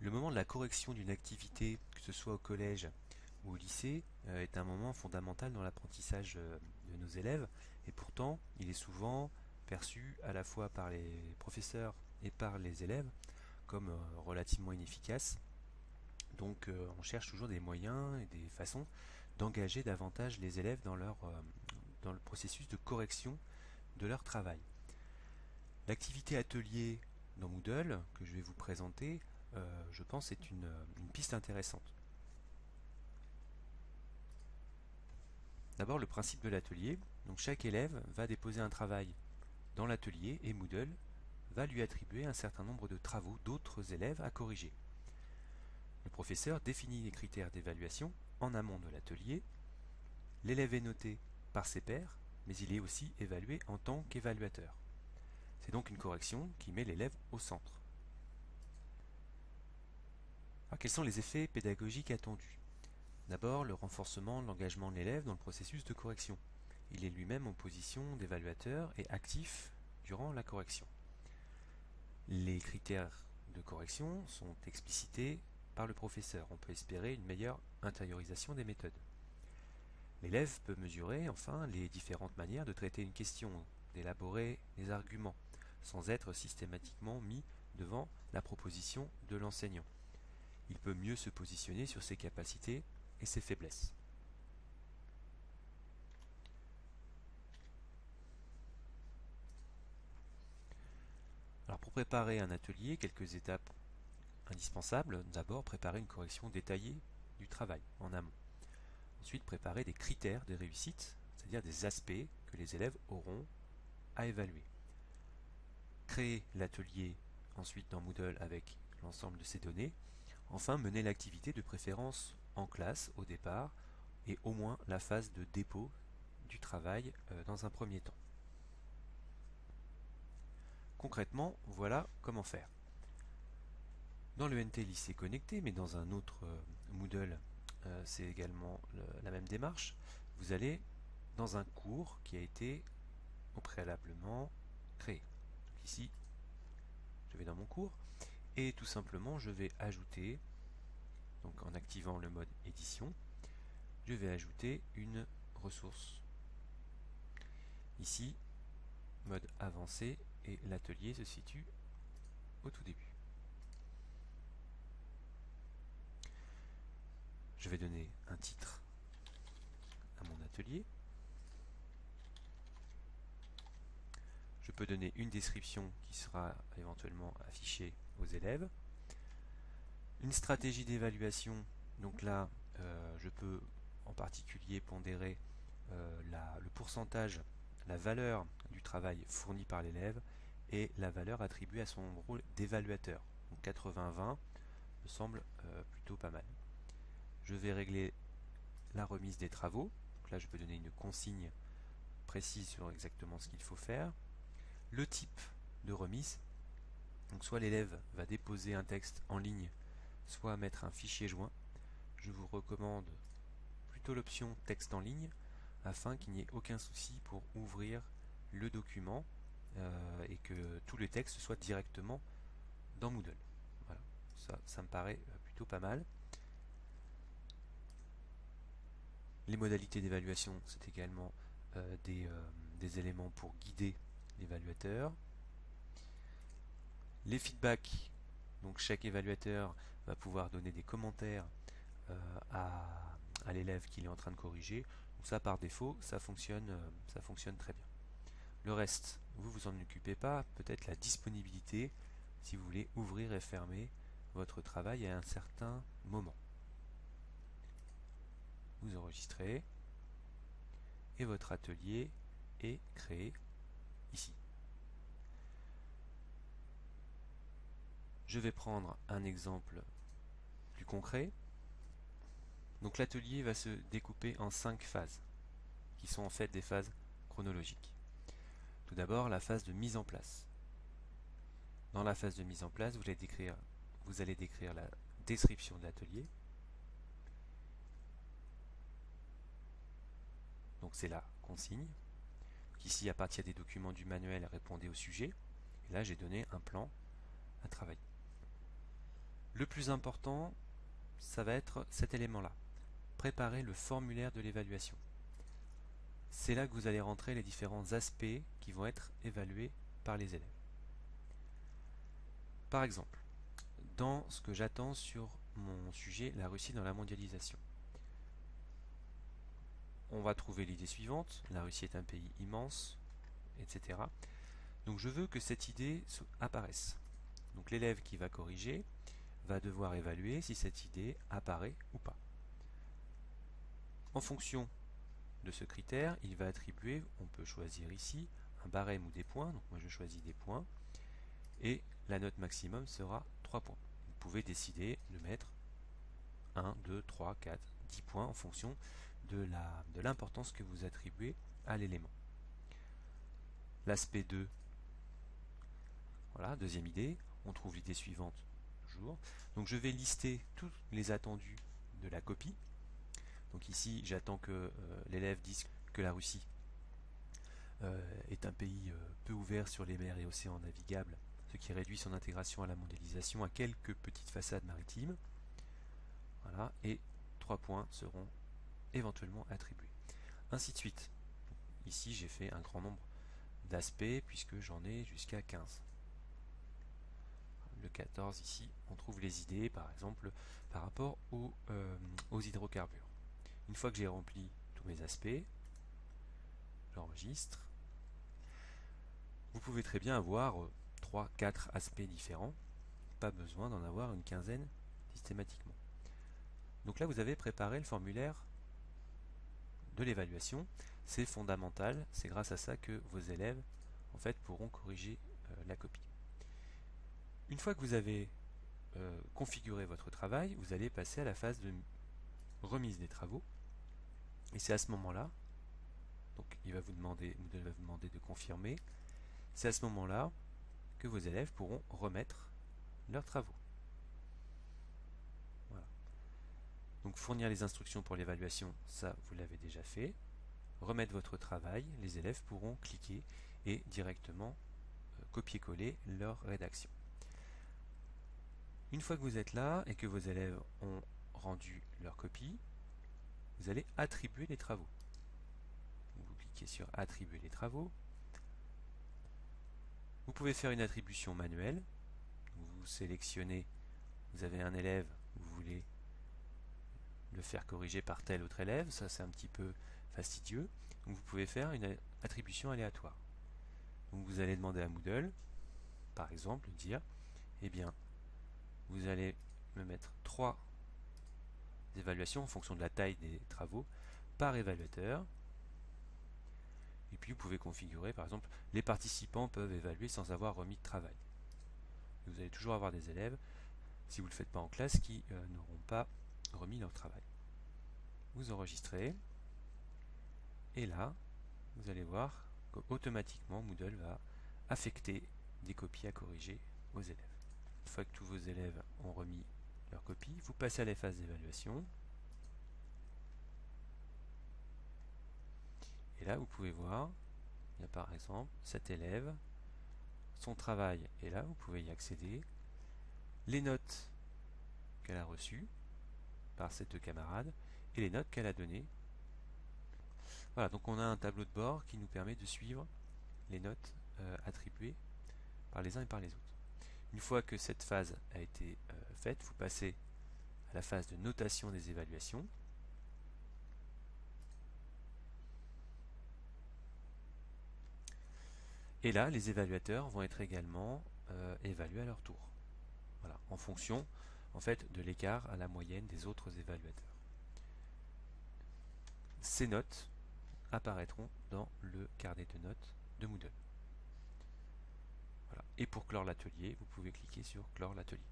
Le moment de la correction d'une activité, que ce soit au collège ou au lycée, est un moment fondamental dans l'apprentissage de nos élèves, et pourtant il est souvent perçu à la fois par les professeurs et par les élèves comme relativement inefficace. Donc on cherche toujours des moyens et des façons d'engager davantage les élèves dans le processus de correction de leur travail. L'activité atelier dans Moodle que je vais vous présenter, je pense, est une piste intéressante. D'abord, le principe de l'atelier. Donc chaque élève va déposer un travail dans l'atelier et Moodle va lui attribuer un certain nombre de travaux d'autres élèves à corriger. Le professeur définit les critères d'évaluation en amont de l'atelier. L'élève est noté par ses pairs, mais il est aussi évalué en tant qu'évaluateur. C'est donc une correction qui met l'élève au centre. Alors, quels sont les effets pédagogiques attendus? D'abord, le renforcement de l'engagement de l'élève dans le processus de correction. Il est lui-même en position d'évaluateur et actif durant la correction. Les critères de correction sont explicités par le professeur. On peut espérer une meilleure intériorisation des méthodes. L'élève peut mesurer enfin les différentes manières de traiter une question, d'élaborer des arguments, sans être systématiquement mis devant la proposition de l'enseignant. Il peut mieux se positionner sur ses capacités et ses faiblesses. Alors pour préparer un atelier, quelques étapes indispensables. D'abord, préparer une correction détaillée du travail en amont. Ensuite, préparer des critères de réussite, c'est-à-dire des aspects que les élèves auront à évaluer. Créer l'atelier ensuite dans Moodle avec l'ensemble de ces données. Enfin, mener l'activité de préférence en classe au départ et au moins la phase de dépôt du travail dans un premier temps. Concrètement, voilà comment faire. Dans le NT Lycée Connecté, mais dans un autre Moodle, c'est également la même démarche. Vous allez dans un cours qui a été au préalablement créé. Donc ici, je vais dans mon cours et tout simplement je vais ajouter, donc en activant le mode édition, je vais ajouter une ressource. Ici, mode avancé et l'atelier se situe au tout début. Je vais donner un titre à mon atelier. Je peux donner une description qui sera éventuellement affichée aux élèves. Une stratégie d'évaluation, donc là je peux en particulier pondérer le pourcentage, la valeur du travail fourni par l'élève et la valeur attribuée à son rôle d'évaluateur. Donc 80-20 me semble plutôt pas mal. Je vais régler la remise des travaux. Donc là je peux donner une consigne précise sur exactement ce qu'il faut faire. Le type de remise, donc soit l'élève va déposer un texte en ligne, soit mettre un fichier joint. Je vous recommande plutôt l'option texte en ligne afin qu'il n'y ait aucun souci pour ouvrir le document et que tout le texte soit directement dans Moodle. Voilà, ça me paraît plutôt pas mal. Les modalités d'évaluation, c'est également des éléments pour guider l'évaluateur. Les feedbacks, donc chaque évaluateur va pouvoir donner des commentaires à l'élève qu'il est en train de corriger. Donc ça par défaut, ça fonctionne très bien. Le reste, vous vous en occupez pas, peut-être la disponibilité si vous voulez ouvrir et fermer votre travail à un certain moment. Vous enregistrez et votre atelier est créé ici. Je vais prendre un exemple plus concret. Donc l'atelier va se découper en 5 phases, qui sont en fait des phases chronologiques. Tout d'abord, la phase de mise en place. Dans la phase de mise en place, vous allez décrire la description de l'atelier. Donc c'est la consigne. Donc ici, à partir des documents du manuel, répondez au sujet. Et là, j'ai donné un plan à travailler. Le plus important, ça va être cet élément-là. Préparer le formulaire de l'évaluation. C'est là que vous allez rentrer les différents aspects qui vont être évalués par les élèves. Par exemple, dans ce que j'attends sur mon sujet, la Russie dans la mondialisation. On va trouver l'idée suivante, la Russie est un pays immense, etc. Donc je veux que cette idée apparaisse. Donc l'élève qui va corriger va devoir évaluer si cette idée apparaît ou pas. En fonction de ce critère, il va attribuer, on peut choisir ici, un barème ou des points. Donc moi je choisis des points. Et la note maximum sera 3 points. Vous pouvez décider de mettre 1, 2, 3, 4, 10 points en fonction de l'importance que vous attribuez à l'élément. L'aspect 2, voilà, deuxième idée, on trouve l'idée suivante toujours. Donc je vais lister tous les attendus de la copie. Donc ici, j'attends que l'élève dise que la Russie est un pays peu ouvert sur les mers et océans navigables, ce qui réduit son intégration à la mondialisation à quelques petites façades maritimes. Voilà, et 3 points seront éventuellement attribués. Ainsi de suite. Ici, j'ai fait un grand nombre d'aspects puisque j'en ai jusqu'à 15. Le 14 ici, on trouve les idées, par exemple, par rapport aux hydrocarbures. Une fois que j'ai rempli tous mes aspects, j'enregistre. Vous pouvez très bien avoir 3-4 aspects différents, pas besoin d'en avoir une quinzaine systématiquement. Donc là, vous avez préparé le formulaire de l'évaluation. C'est fondamental, c'est grâce à ça que vos élèves en fait, pourront corriger la copie. Une fois que vous avez configuré votre travail, vous allez passer à la phase de remise des travaux. Et c'est à ce moment-là, donc Moodle va vous demander de confirmer, c'est à ce moment-là que vos élèves pourront remettre leurs travaux. Voilà. Donc fournir les instructions pour l'évaluation, ça vous l'avez déjà fait. Remettre votre travail, les élèves pourront cliquer et directement copier-coller leur rédaction. Une fois que vous êtes là et que vos élèves ont rendu leur copie, vous allez attribuer les travaux. Vous cliquez sur attribuer les travaux. Vous pouvez faire une attribution manuelle. Vous sélectionnez, vous avez un élève, vous voulez le faire corriger par tel autre élève, ça c'est un petit peu fastidieux. Donc vous pouvez faire une attribution aléatoire. Donc vous allez demander à Moodle, par exemple, dire, eh bien, vous allez me mettre 3 évaluations en fonction de la taille des travaux par évaluateur. Et puis vous pouvez configurer, par exemple, les participants peuvent évaluer sans avoir remis de travail. Et vous allez toujours avoir des élèves, si vous ne le faites pas en classe, qui n'auront pas remis leur travail. Vous enregistrez, et là, vous allez voir qu'automatiquement Moodle va affecter des copies à corriger aux élèves. Une fois que tous vos élèves ont remis leur copie, vous passez à la phase d'évaluation. Et là, vous pouvez voir, il y a par exemple cet élève, son travail est là, vous pouvez y accéder, les notes qu'elle a reçues par ses deux camarades et les notes qu'elle a données. Voilà, donc on a un tableau de bord qui nous permet de suivre les notes attribuées par les uns et par les autres. Une fois que cette phase a été faite, vous passez à la phase de notation des évaluations. Et là, les évaluateurs vont être également évalués à leur tour. Voilà, en fonction en fait, de l'écart à la moyenne des autres évaluateurs. Ces notes apparaîtront dans le carnet de notes de Moodle. Voilà. Et pour clore l'atelier, vous pouvez cliquer sur clore l'atelier.